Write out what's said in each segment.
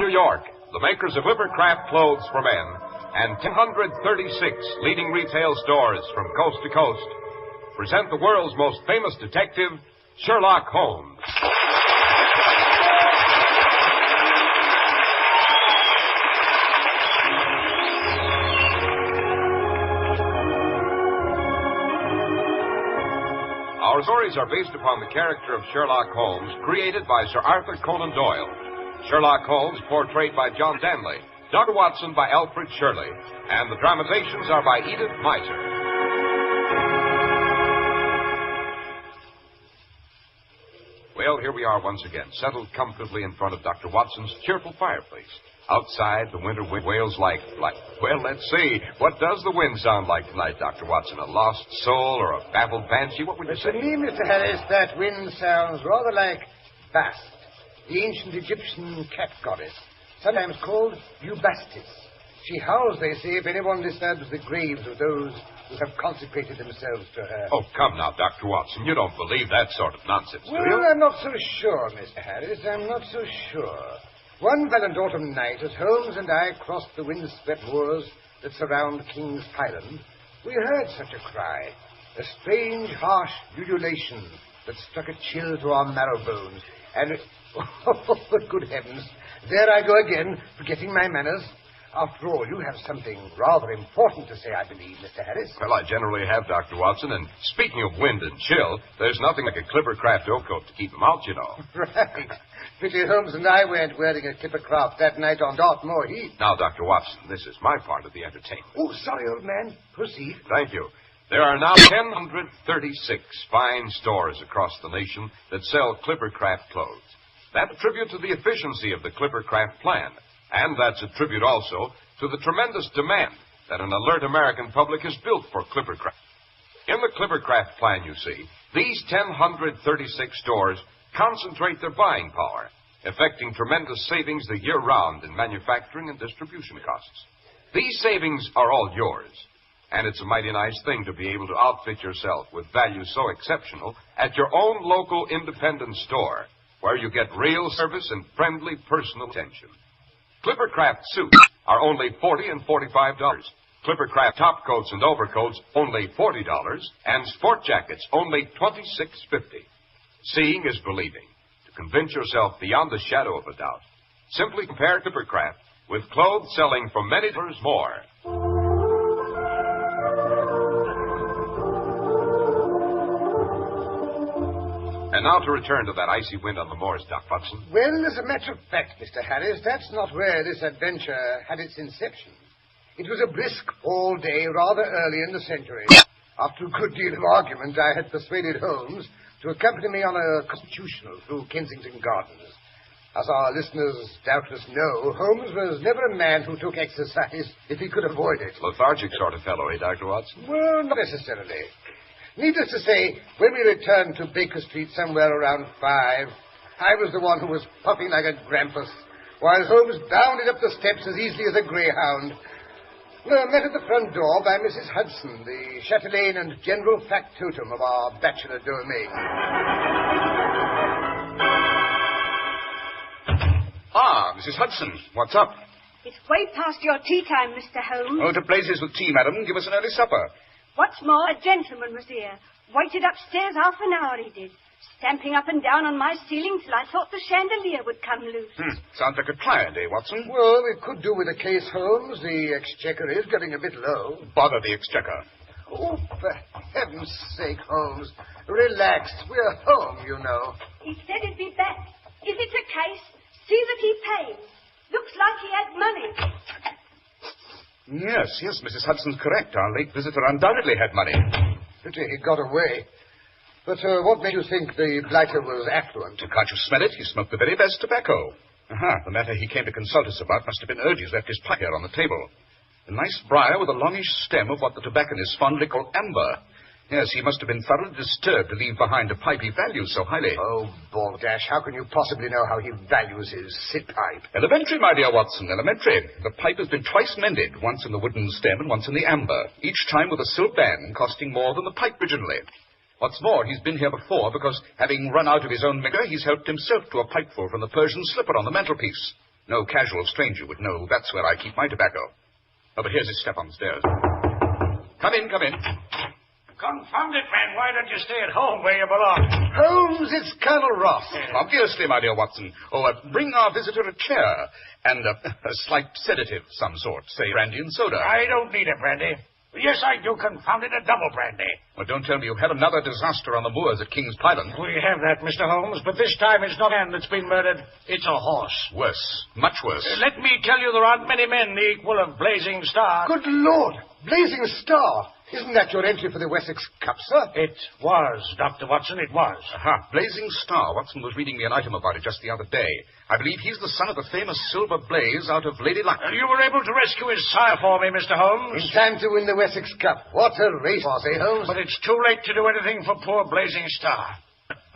New York, the makers of Clippercraft clothes for men, and 136 leading retail stores from coast to coast, present the world's most famous detective, Sherlock Holmes. Our stories are based upon the character of Sherlock Holmes, created by Sir Arthur Conan Doyle. Sherlock Holmes, portrayed by John Stanley. Dr. Watson by Alfred Shirley. And the dramatizations are by Edith Meiser. Well, here we are once again, settled comfortably in front of Dr. Watson's cheerful fireplace. Outside, the winter wind wails like, well, let's see. What does the wind sound like tonight, Dr. Watson? A lost soul or a baffled banshee? What would you say? To me, Mr. Harris, that wind sounds rather like Bast, the ancient Egyptian cat goddess, sometimes called Bubastis. She howls, they say, if anyone disturbs the graves of those who have consecrated themselves to her. Oh, come now, Dr. Watson. You don't believe that sort of nonsense, do you? Well, I'm not so sure, Mr. Harris. I'm not so sure. One valiant autumn night, as Holmes and I crossed the windswept moors that surround King's Island, we heard such a cry, a strange, harsh ululation that struck a chill to our marrow bones. And, oh, good heavens, there I go again, forgetting my manners. After all, you have something rather important to say, I believe, Mr. Harris. Well, I generally have, Dr. Watson, and speaking of wind and chill, there's nothing like a Clippercraft overcoat to keep them out, you know. Right. Pity Holmes and I weren't wearing a Clippercraft that night on Dartmoor Heath. Now, Dr. Watson, this is my part of the entertainment. Oh, sorry, old man. Proceed. Thank you. There are now 136 fine stores across the nation that sell Clippercraft clothes. That's a tribute to the efficiency of the Clippercraft plan. And that's a tribute also to the tremendous demand that an alert American public has built for Clippercraft. In the Clippercraft plan, you see, these 136 stores concentrate their buying power, effecting tremendous savings the year round in manufacturing and distribution costs. These savings are all yours, and it's a mighty nice thing to be able to outfit yourself with value so exceptional at your own local independent store, where you get real service and friendly personal attention. Clippercraft suits are only $40 and $45. Clippercraft top coats and overcoats only $40, and sport jackets only $26.50. Seeing is believing. To convince yourself beyond the shadow of a doubt, simply compare Clippercraft with clothes selling for many dollars more. And now to return to that icy wind on the moors, Doc Watson. Well, as a matter of fact, Mr. Harris, that's not where this adventure had its inception. It was a brisk fall day rather early in the century. After a good deal of argument, I had persuaded Holmes to accompany me on a constitutional through Kensington Gardens. As our listeners doubtless know, Holmes was never a man who took exercise if he could avoid it. Lethargic sort of fellow, eh, Dr. Watson? Well, not necessarily. Needless to say, when we returned to Baker Street somewhere around 5, I was the one who was puffing like a grampus, while Holmes bounded up the steps as easily as a greyhound. We were met at the front door by Mrs. Hudson, the chatelaine and general factotum of our bachelor domain. Ah, Mrs. Hudson, what's up? It's way past your tea time, Mr. Holmes. Oh, to blazes with tea, madam. Give us an early supper. What's more, a gentleman was here. Waited upstairs half an hour, he did. Stamping up and down on my ceiling till I thought the chandelier would come loose. Sounds like a client, eh, Watson? Well, we could do with a case, Holmes. The exchequer is getting a bit low. Bother the exchequer. Oh, for heaven's sake, Holmes. Relax. We're home, you know. He said he'd be back. If it's a case, see that he pays. Looks like he had money. Yes, Mrs. Hudson's correct. Our late visitor undoubtedly had money. Pity he got away. But what made you think the blighter was affluent? Can't you smell it? He smoked the very best tobacco. The matter he came to consult us about must have been urged. He's left his pipe here on the table. A nice briar with a longish stem of what the tobacconists fondly call amber. Yes, he must have been thoroughly disturbed to leave behind a pipe he values so highly. Oh, baldash, how can you possibly know how he values his sit pipe? Elementary, my dear Watson, elementary. The pipe has been twice mended, once in the wooden stem and once in the amber, each time with a silk band costing more than the pipe originally. What's more, he's been here before because, having run out of his own liquor, he's helped himself to a pipeful from the Persian slipper on the mantelpiece. No casual stranger would know that's where I keep my tobacco. Oh, but here's his step on the stairs. Come in, come in. Confound it, man. Why don't you stay at home where you belong? Holmes, it's Colonel Ross. Obviously, my dear Watson. Oh, bring our visitor a chair and a slight sedative of some sort, say brandy and soda. I don't need a brandy. Yes, I do, confound it, a double brandy. Well, don't tell me you've had another disaster on the moors at King's Pyland. We have that, Mr. Holmes, but this time it's not a man that's been murdered. It's a horse. Worse. Much worse. Let me tell you, there aren't many men the equal of Blazing Star. Good Lord! Blazing Star! Isn't that your entry for the Wessex Cup, sir? It was, Dr. Watson, it was. Aha, Blazing Star. Watson was reading me an item about it just the other day. I believe he's the son of the famous Silver Blaze out of Lady Luck. You were able to rescue his sire for me, Mr. Holmes. In time to win the Wessex Cup. What a race was, eh, Holmes? But it's too late to do anything for poor Blazing Star.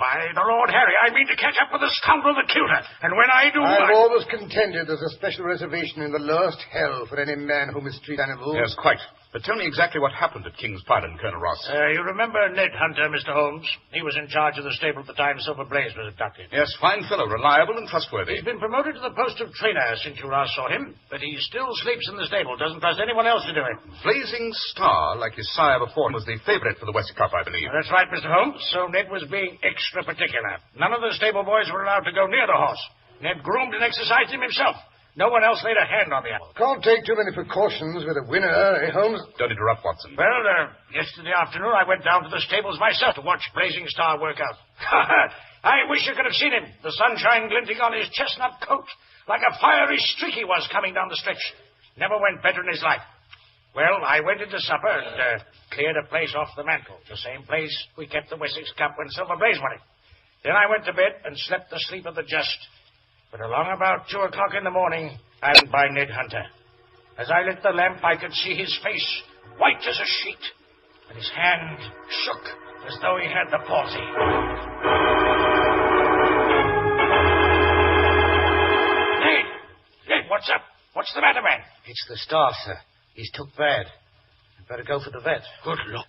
By the Lord Harry, I mean to catch up with the scoundrel that killed her. And when I do... I've always contended there's a special reservation in the lowest hell for any man who mistreats animals. Yes, quite. But tell me exactly what happened at King's Pyland, Colonel Ross. You remember Ned Hunter, Mr. Holmes? He was in charge of the stable at the time Silver Blaze was abducted. Yes, fine fellow, reliable and trustworthy. He's been promoted to the post of trainer since you last saw him, but he still sleeps in the stable, doesn't trust anyone else to do it. Blazing Star, like his sire before him, was the favorite for the Wessex Cup, I believe. That's right, Mr. Holmes. So Ned was being extra particular. None of the stable boys were allowed to go near the horse. Ned groomed and exercised him himself. No one else laid a hand on the animal. Can't take too many precautions with a winner, eh, Holmes? Don't interrupt, Watson. Well, yesterday afternoon I went down to the stables myself to watch Blazing Star work out. I wish you could have seen him. The sunshine glinting on his chestnut coat. Like a fiery streak he was coming down the stretch. Never went better in his life. Well, I went into supper and cleared a place off the mantel. The same place we kept the Wessex Cup when Silver Blaze won it. Then I went to bed and slept the sleep of the just. But along about 2 o'clock in the morning, I went by Ned Hunter. As I lit the lamp, I could see his face, white as a sheet, and his hand shook as though he had the palsy. Ned, what's up? What's the matter, man? It's the Star, sir. He's took bad. You'd better go for the vet. Good Lord.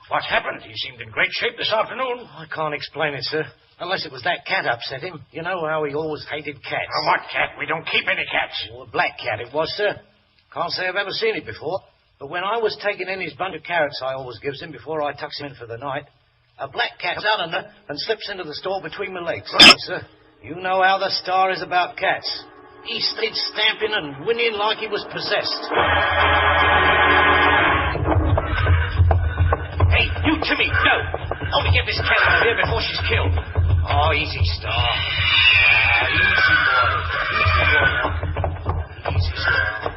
What happened? He seemed in great shape this afternoon. I can't explain it, sir. Unless it was that cat upset him. You know how he always hated cats. What cat? We don't keep any cats. Well, a black cat it was, sir. Can't say I've ever seen it before. But when I was taking in his bunch of carrots I always gives him before I tucks him in for the night, a black cat comes out under and slips into the store between my legs. Right, sir. You know how the Star is about cats. He stayed stamping and whinnying like he was possessed. Hey, you Timmy, no! Help me get this cat out of here before she's killed. Oh, easy, Star. Easy, Star.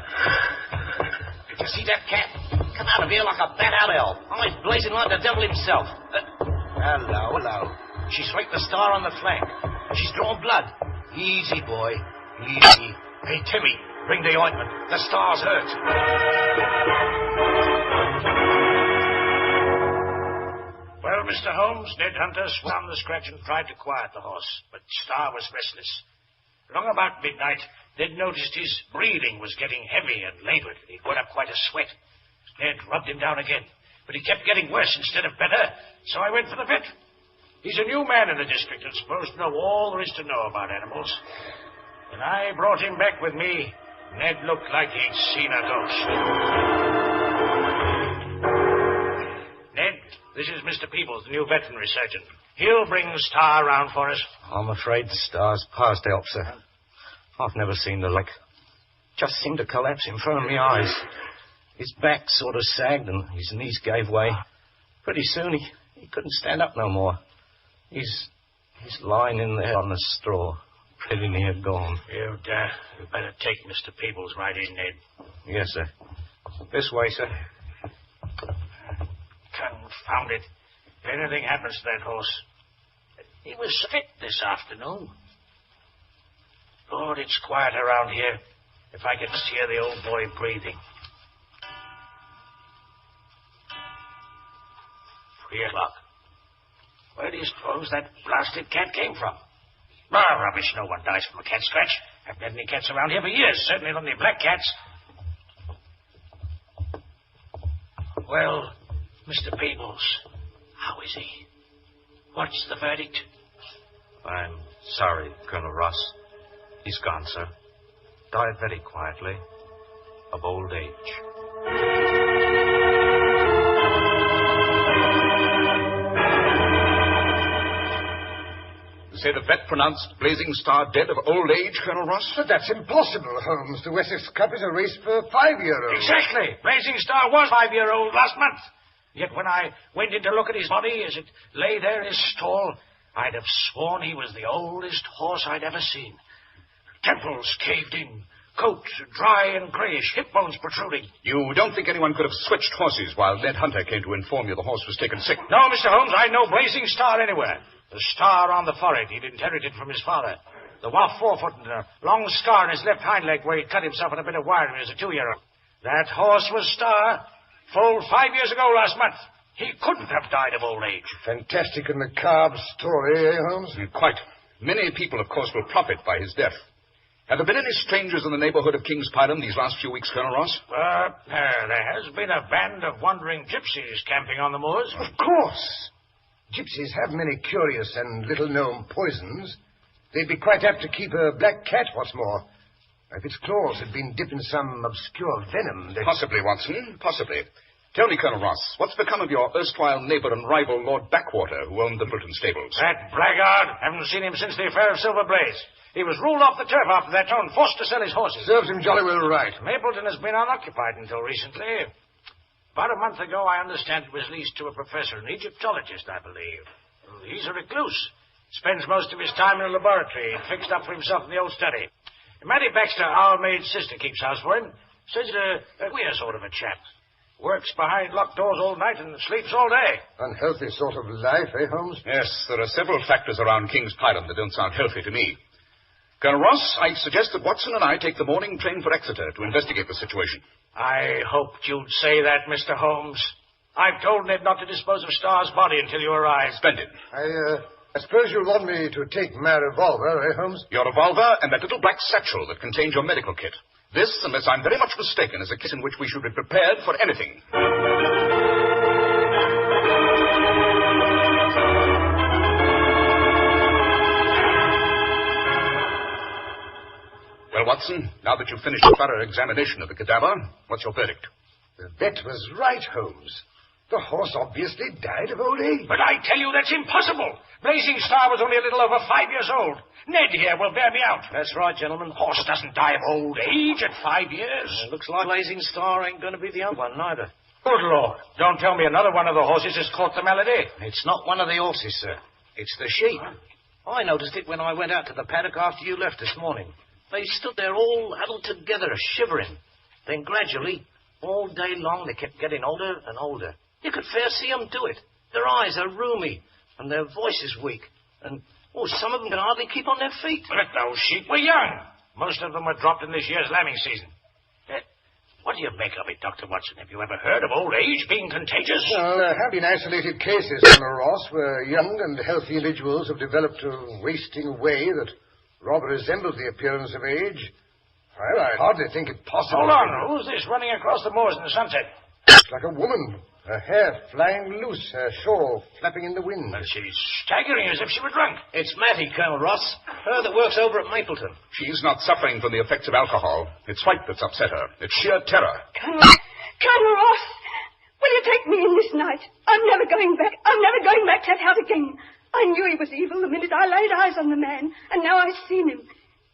Did you see that cat? Come out of here like a bat out of hell. Eyes blazing like the devil himself. Hello. She's raked the Star on the flank. She's drawn blood. Easy, boy. Easy. Hey, Timmy, bring the ointment. The Star's hurt. Well, Mr. Holmes, Ned Hunter swam the scratch and tried to quiet the horse, but Star was restless. Along about midnight, Ned noticed his breathing was getting heavy and labored. He'd got up quite a sweat. Ned rubbed him down again, but he kept getting worse instead of better, so I went for the vet. He's a new man in the district and supposed to know all there is to know about animals. When I brought him back with me, Ned looked like he'd seen a ghost. Ned, this is Mr. Peebles, the new veterinary surgeon. He'll bring Star around for us. I'm afraid the Star's past help, sir. I've never seen the like. Just seemed to collapse in front of my eyes. His back sort of sagged and his knees gave way. Pretty soon he couldn't stand up no more. He's lying in there on the straw, pretty near gone. You'd better take Mr. Peebles right in, Ned. Yes, sir. This way, sir. Confound it. If anything happens to that horse. He was fit this afternoon. Lord, it's quiet around here. If I could just hear the old boy breathing. 3 o'clock. Where do you suppose that blasted cat came from? Rubbish. No one dies from a cat scratch. Haven't had any cats around here for years. Certainly not any black cats. Well, Mr. Peebles, how is he? What's the verdict? I'm sorry, Colonel Ross. He's gone, sir. died very quietly of old age. You say the vet pronounced Blazing Star dead of old age, Colonel Ross? But that's impossible, Holmes. The Wessex Cup is a race for 5-year-olds. Exactly. Blazing Star was 5-year-old last month. Yet when I went in to look at his body as it lay there in his stall, I'd have sworn he was the oldest horse I'd ever seen. Temples caved in, coat dry and greyish, hip bones protruding. You don't think anyone could have switched horses while Ned Hunter came to inform you the horse was taken sick? No, Mr. Holmes, I know Blazing Star anywhere. The star on the forehead he'd inherited from his father. The waff forefoot and a long scar in his left hind leg where he'd cut himself in a bit of wiring as a 2-year-old. That horse was Star, full 5 years ago last month. He couldn't have died of old age. Fantastic and macabre story, eh, Holmes? Quite. Many people, of course, will profit by his death. Have there been any strangers in the neighborhood of King's Python these last few weeks, Colonel Ross? There has been a band of wandering gypsies camping on the moors. Of course. Gypsies have many curious and little-known poisons. They'd be quite apt to keep a black cat, what's more. If its claws had been dipped in some obscure venom, Possibly, Watson, possibly. Tell me, Colonel Ross, what's become of your erstwhile neighbor and rival, Lord Backwater, who owned the Brilton stables? That blackguard. Haven't seen him since the affair of Silver Blaze. He was ruled off the turf after that town, forced to sell his horses. serves him jolly well right. Mapleton has been unoccupied until recently. About a month ago, I understand it was leased to a professor, an Egyptologist, I believe. He's a recluse. Spends most of his time in a laboratory, fixed up for himself in the old study. Mattie Baxter, our maid's sister, keeps house for him. Says a queer sort of a chap. Works behind locked doors all night and sleeps all day. Unhealthy sort of life, eh, Holmes? Yes, there are several factors around King's Python that don't sound healthy to me. Colonel Ross, I suggest that Watson and I take the morning train for Exeter to investigate the situation. I hoped you'd say that, Mr. Holmes. I've told Ned not to dispose of Starr's body until you arrive. Splendid. I suppose you'll want me to take my revolver, eh, Holmes? Your revolver and that little black satchel that contains your medical kit. This, unless I'm very much mistaken, is a case in which we should be prepared for anything. Well, Watson, now that you've finished a thorough examination of the cadaver, what's your verdict? The vet was right, Holmes. The horse obviously died of old age. But I tell you that's impossible. Blazing Star was only a little over 5 years old. Ned here will bear me out. That's right, gentlemen. Horse doesn't die of old age at 5 years. It looks like Blazing Star ain't going to be the only one, neither. Good Lord. Don't tell me another one of the horses has caught the malady. It's not one of the horses, sir. It's the sheep. I noticed it when I went out to the paddock after you left this morning. They stood there all huddled together, shivering. Then gradually, all day long, they kept getting older and older. You could fair see them do it. Their eyes are rheumy, and their voices weak. And, some of them can hardly keep on their feet. But those sheep were young. Most of them were dropped in this year's lambing season. What do you make of it, Dr. Watson? Have you ever heard of old age being contagious? Well, there have been isolated cases, Colonel Ross, where young and healthy individuals have developed a wasting away that rather resembles the appearance of age. Well, I hardly think it possible. Hold on. Who's this running across the moors in the sunset? It's like a woman. Her hair flying loose, her shawl flapping in the wind. Well, she's staggering as if she were drunk. It's Mattie, Colonel Ross. Her that works over at Mapleton. She's not suffering from the effects of alcohol. It's fright that's upset her. It's sheer terror. Colonel Ross, will you take me in this night? I'm never going back. I'm never going back to that house again. I knew he was evil the minute I laid eyes on the man, and now I've seen him.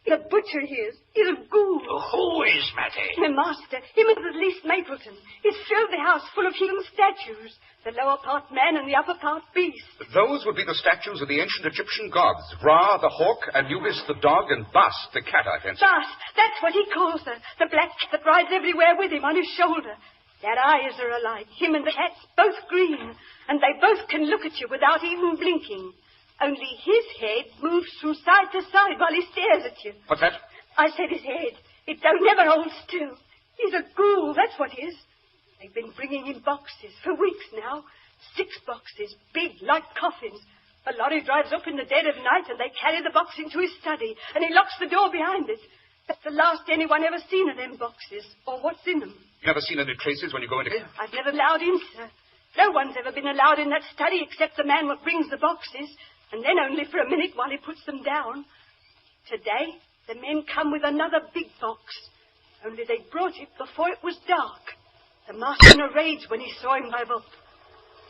The butcher he is. He's a ghoul. Who is Mattie? My master. Him and at least Mapleton. He's filled the house full of human statues. The lower part man and the upper part beast. Those would be the statues of the ancient Egyptian gods. Ra, the hawk, Anubis, the dog, and Bast, the cat, I fancy. Bast. That's what he calls her. The black cat that rides everywhere with him on his shoulder. Their eyes are alike. Him and the cat's both green. And they both can look at you without even blinking. Only his head moves from side to side while he stares at you. What's that? I said his head. It don't never hold still. He's a ghoul, that's what he is. They've been bringing him boxes for weeks now. 6 boxes, big, like coffins. A lorry drives up in the dead of night and they carry the box into his study and he locks the door behind it. That's the last anyone ever seen of them boxes or what's in them. You never seen any traces when you go into here? I've never allowed in, sir. No one's ever been allowed in that study except the man what brings the boxes. And then only for a minute while he puts them down. Today, The men come with another big box. Only they brought it before it was dark. The master in a rage when he saw him drive up.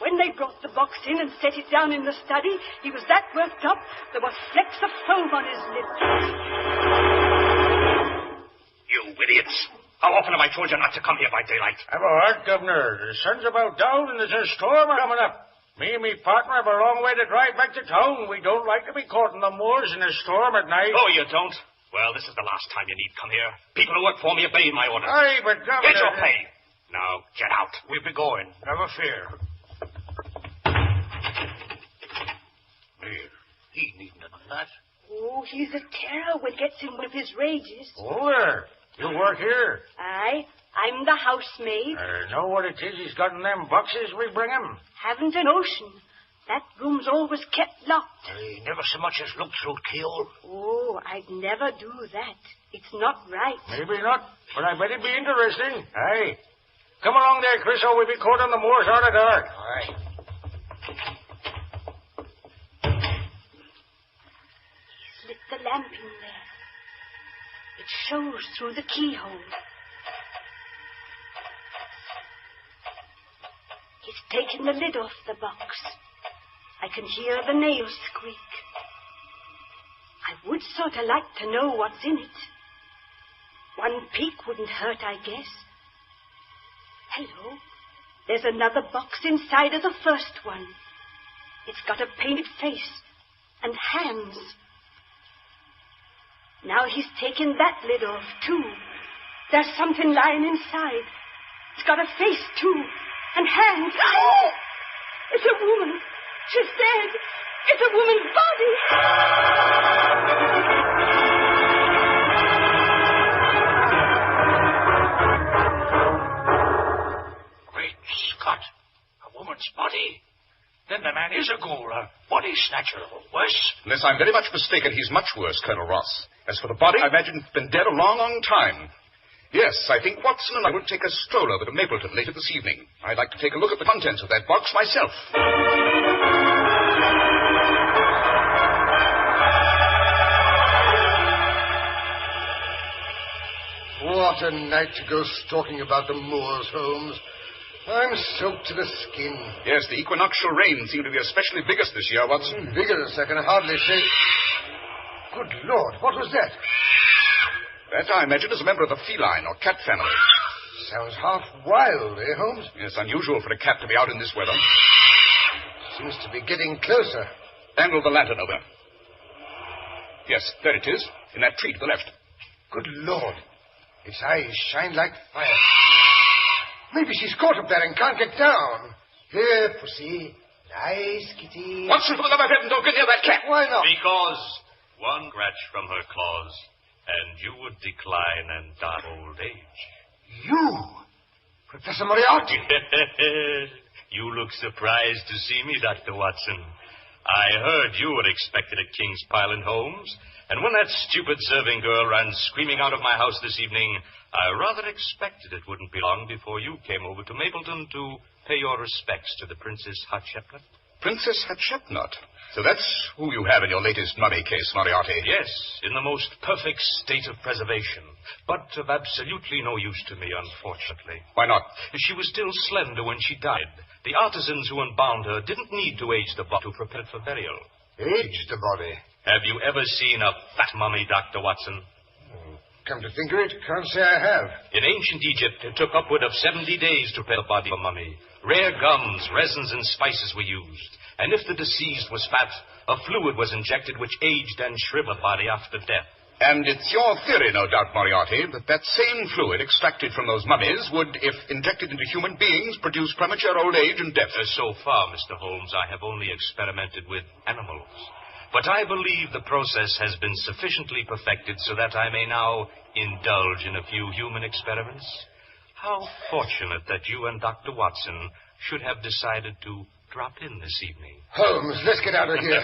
When they brought the box in and set it down in the study, he was that worked up, there were flecks of foam on his lips. You idiots! How often have I told you not to come here by daylight? Have a heart, Governor. The sun's about down and there's a storm coming up. Me and me partner have a long way to drive back to town. We don't like to be caught in the moors in a storm at night. Oh, you don't? Well, this is the last time you need come here. People who work for me obey my orders. Aye, but Governor... Get your pay. Now, get out. We'll be going. Never fear. He needn't have done that. Oh, he's a terror when gets in one of his rages. Oh, there. You work here. Aye, I'm the housemaid. Know what it is he's got in them boxes we bring him? Haven't an ocean. That room's always kept locked. He never so much as looked through the keyhole. Oh, I'd never do that. It's not right. Maybe not, but I bet it'd be interesting. Aye. Come along there, Chris, or we'll be caught on the moors out of dark. Aye. He's lit the lamp in there. It shows through the keyhole. He's taken the lid off the box. I can hear the nails squeak. I would sort of like to know what's in it. One peek wouldn't hurt, I guess. Hello. There's another box inside of the first one. It's got a painted face and hands. Now he's taken that lid off, too. There's something lying inside. It's got a face, too, and hands. Oh! It's a woman. She's dead. It's a woman's body. Great Scott. A woman's body? Then the man is a ghoul, a body snatcher. Worse? Unless I'm very much mistaken, he's much worse, Colonel Ross. As for the body, I imagine it's been dead a long, long time. Yes, I think Watson and I will take a stroll over to Mapleton later this evening. I'd like to take a look at the contents of that box myself. What a night to go stalking about the moors, Holmes. I'm soaked to the skin. Yes, the equinoctial rains seem to be especially vigorous this year, Watson. Vigorous, I can hardly say. Good Lord, what was that? That, I imagine, is a member of the feline or cat family. Sounds half wild, eh, Holmes? Yes, unusual for a cat to be out in this weather. Seems to be getting closer. Angle the lantern over. Yes, there it is, in that tree to the left. Good Lord. Its eyes shine like fire. Maybe she's caught up there and can't get down. Here, pussy. Nice kitty. Watson, for the love of heaven, don't get near that cat. Why not? Because one scratch from her claws, and you would decline and die old age. You? Professor Moriarty? You look surprised to see me, Dr. Watson. I heard you were expected at King's Pyland, Holmes, and when that stupid serving girl ran screaming out of my house this evening, I rather expected it wouldn't be long before you came over to Mapleton to pay your respects to the Princess Hatshepsut. Princess Hatshepsut? So that's who you have in your latest mummy case, Moriarty. Yes, in the most perfect state of preservation, but of absolutely no use to me, unfortunately. Why not? She was still slender when she died. The artisans who unbound her didn't need to age the body to prepare it for burial. Age the body? Have you ever seen a fat mummy, Dr. Watson? Come to think of it, can't say I have. In ancient Egypt, it took upward of 70 days to prepare the body of a mummy. Rare gums, resins, and spices were used. And if the deceased was fat, a fluid was injected which aged and shriveled the body after death. And it's your theory, no doubt, Moriarty, that that same fluid extracted from those mummies would, if injected into human beings, produce premature old age and death. So far, Mr. Holmes, I have only experimented with animals. But I believe the process has been sufficiently perfected so that I may now indulge in a few human experiments. How fortunate that you and Dr. Watson should have decided to drop in this evening. Holmes, let's get out of here.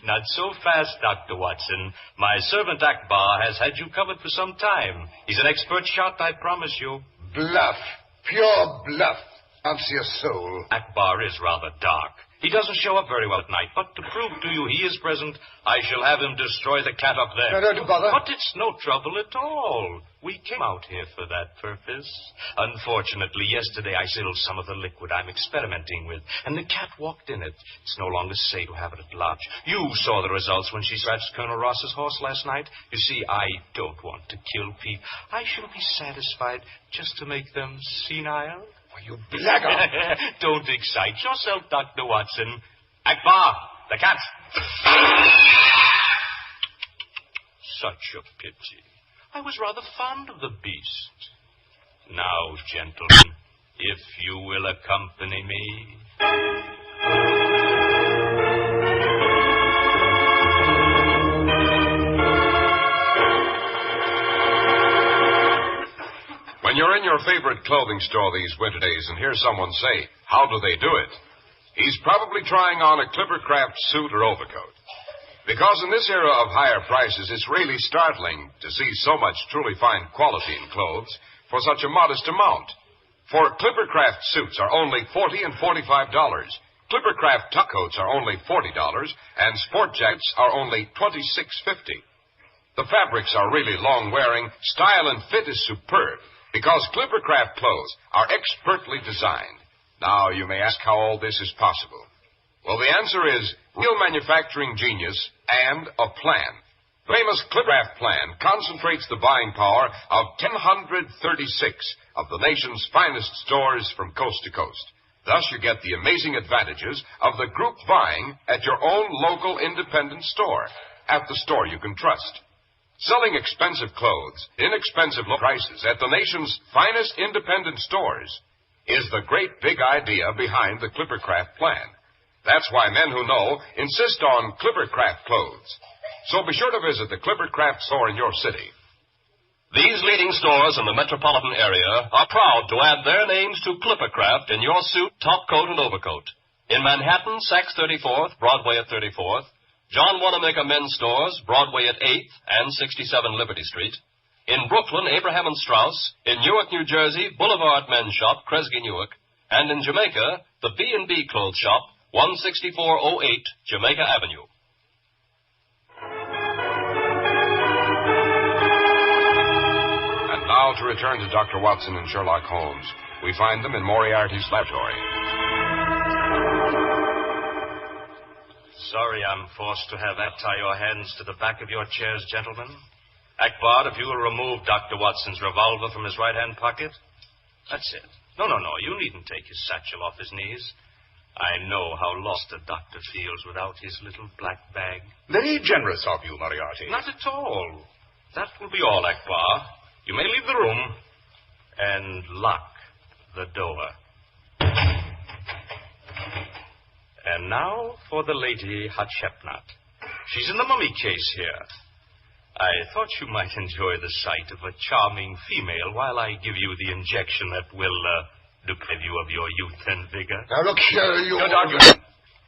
Not so fast, Dr. Watson. My servant Akbar has had you covered for some time. He's an expert shot, I promise you. Bluff. Pure bluff. Answer your soul. Akbar is rather dark. He doesn't show up very well at night, but to prove to you he is present, I shall have him destroy the cat up there. No, don't bother. But it's no trouble at all. We came out here for that purpose. Unfortunately, yesterday I spilled some of the liquid I'm experimenting with, and the cat walked in it. It's no longer safe to have it at large. You saw the results when she scratched Colonel Ross's horse last night. You see, I don't want to kill Pete. I shall be satisfied just to make them senile. You blackguard. Don't excite yourself, Dr. Watson. Akbar, the cat. Such a pity. I was rather fond of the beast. Now, gentlemen, if you will accompany me. When you're in your favorite clothing store these winter days and hear someone say, how do they do it? He's probably trying on a Clippercraft suit or overcoat. Because in this era of higher prices, it's really startling to see so much truly fine quality in clothes for such a modest amount. For Clippercraft suits are only $40 and $45. Clippercraft top coats are only $40, and sport jackets are only $26.50. The fabrics are really long-wearing. Style and fit is superb, because Clippercraft clothes are expertly designed. Now, you may ask how all this is possible. Well, the answer is real manufacturing genius and a plan. The famous Clippercraft plan concentrates the buying power of 1,036 of the nation's finest stores from coast to coast. Thus, you get the amazing advantages of the group buying at your own local independent store, at the store you can trust. Selling expensive clothes, inexpensive low prices at the nation's finest independent stores is the great big idea behind the Clippercraft plan. That's why men who know insist on Clippercraft clothes. So be sure to visit the Clippercraft store in your city. These leading stores in the metropolitan area are proud to add their names to Clippercraft in your suit, top coat, and overcoat. In Manhattan, Saks 34th, Broadway at 34th. John Wanamaker Men's Stores, Broadway at 8th and 67 Liberty Street. In Brooklyn, Abraham and Strauss. In Newark, New Jersey, Boulevard Men's Shop, Kresge Newark. And in Jamaica, the B&B Clothes Shop, 16408 Jamaica Avenue. And now to return to Dr. Watson and Sherlock Holmes. We find them in Moriarty's laboratory. Sorry I'm forced to have that tie your hands to the back of your chairs, gentlemen. Akbar, if you will remove Dr. Watson's revolver from his right-hand pocket. That's it. No, you needn't take his satchel off his knees. I know how lost a doctor feels without his little black bag. Very generous of you, Moriarty. Not at all. That will be all, Akbar. You may leave the room and lock the door. And now for the Lady Hatshepsut. She's in the mummy case here. I thought you might enjoy the sight of a charming female while I give you the injection that will deprive you of your youth and vigor. Now, look here, you... No, Doctor.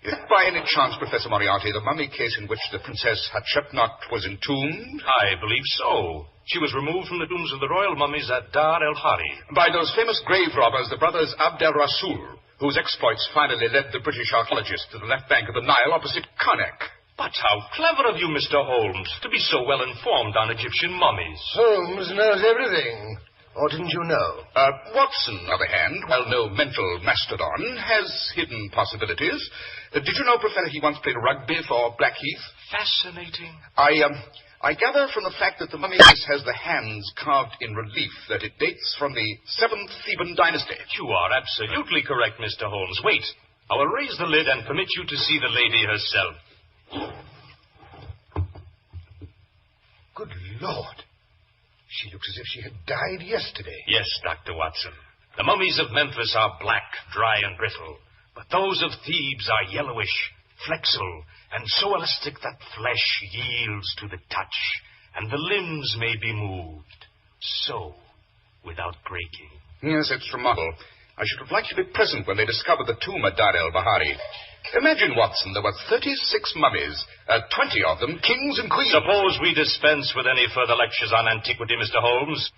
Is by any chance, Professor Moriarty, the mummy case in which the Princess Hatshepsut was entombed? I believe so. She was removed from the tombs of the royal mummies at Dar el-Hari. By those famous grave robbers, the brothers Abd el-Rasul, whose exploits finally led the British archaeologists to the left bank of the Nile opposite Karnak. But how clever of you, Mr. Holmes, to be so well informed on Egyptian mummies. Holmes knows everything. Or didn't you know? Watson, on the other hand, while no mental mastodon, has hidden possibilities. Did you know, Professor, he once played rugby for Blackheath? Fascinating. I gather from the fact that the mummy case has the hands carved in relief that it dates from the 7th Theban dynasty. You are absolutely correct, Mr. Holmes. Wait. I will raise the lid and permit you to see the lady herself. Good Lord. She looks as if she had died yesterday. Yes, Dr. Watson. The mummies of Memphis are black, dry, and brittle. But those of Thebes are yellowish, flexible, and so elastic that flesh yields to the touch, and the limbs may be moved. So, without breaking. Yes, it's remarkable. I should have liked to be present when they discovered the tomb at Dar el-Bahari. Imagine, Watson, there were 36 mummies, 20 of them kings and queens. Suppose we dispense with any further lectures on antiquity, Mr. Holmes.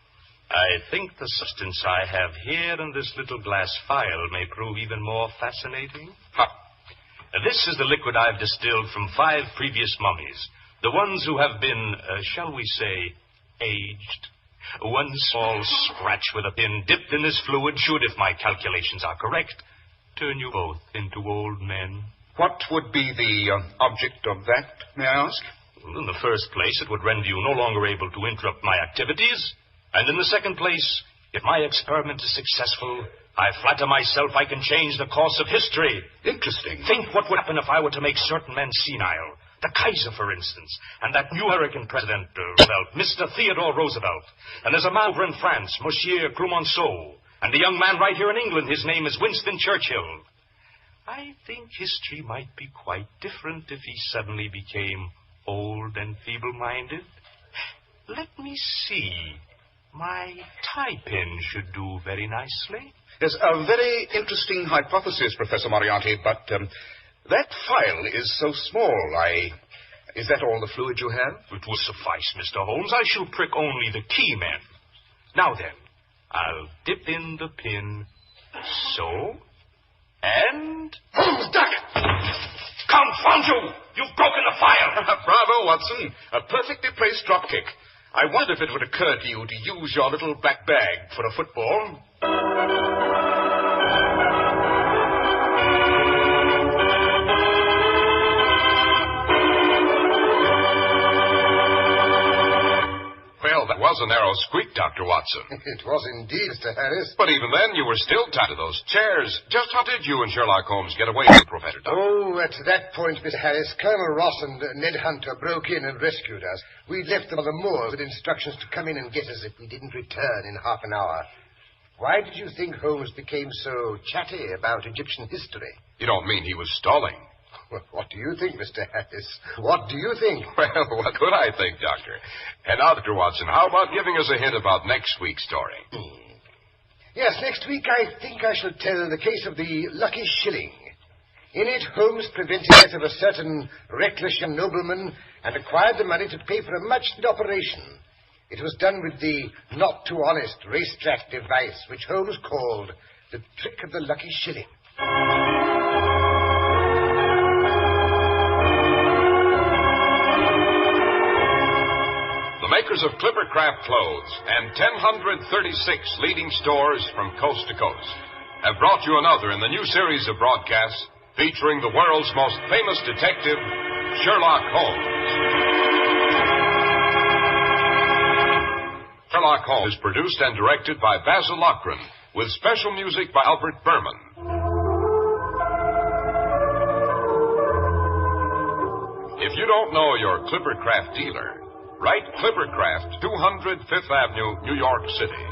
I think the substance I have here in this little glass phial may prove even more fascinating. Ha. This is the liquid I've distilled from 5 previous mummies. The ones who have been, shall we say, aged. One small scratch with a pin dipped in this fluid should, if my calculations are correct, turn you both into old men. What would be the object of that, may I ask? Well, in the first place, it would render you no longer able to interrupt my activities. And in the second place, if my experiment is successful, I flatter myself I can change the course of history. Interesting. Think what would happen if I were to make certain men senile. The Kaiser, for instance, and that new American president, Roosevelt, Mr. Theodore Roosevelt. And there's a man over in France, Monsieur Clemenceau. And the young man right here in England, his name is Winston Churchill. I think history might be quite different if he suddenly became old and feeble-minded. Let me see. My tie pin should do very nicely. Yes, a very interesting hypothesis, Professor Moriarty, but that file is so small. Is that all the fluid you have? It will suffice, Mr. Holmes. I shall prick only the key men. Now then, I'll dip in the pin. So. And. Holmes, duck! Confound you! You've broken the file! Bravo, Watson. A perfectly placed drop kick. I wondered if it would occur to you to use your little black bag for a football. Well, that was a narrow squeak, Dr. Watson. It was indeed, Mr. Harris. But even then, you were still tied to those chairs. Just how did you and Sherlock Holmes get away from Professor Dr.? Oh, at that point, Mr. Harris, Colonel Ross and Ned Hunter broke in and rescued us. We left them on the moors with instructions to come in and get us if we didn't return in half an hour. Why did you think Holmes became so chatty about Egyptian history? You don't mean he was stalling? Well, what do you think, Mr. Harris? What do you think? Well, what could I think, Doctor? And now, Dr. Watson, how about giving us a hint about next week's story? Yes, next week I think I shall tell the case of the Lucky Shilling. In it, Holmes prevented the death of a certain reckless young nobleman and acquired the money to pay for a much-needed operation. It was done with the not-too-honest racetrack device, which Holmes called the trick of the Lucky Shilling. Makers of Clippercraft clothes and 1,036 leading stores from coast to coast have brought you another in the new series of broadcasts featuring the world's most famous detective, Sherlock Holmes. Sherlock Holmes is produced and directed by Basil Lochran with special music by Albert Berman. If you don't know your Clippercraft dealer, write Clippercraft, 200 Fifth Avenue, New York City.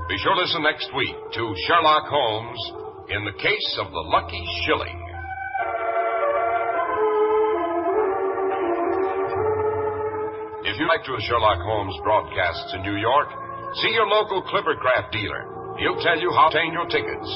Be sure to listen next week to Sherlock Holmes in the case of the Lucky Shilling. If you like to Sherlock Holmes broadcasts in New York, see your local Clippercraft dealer. He'll tell you how to obtain your tickets.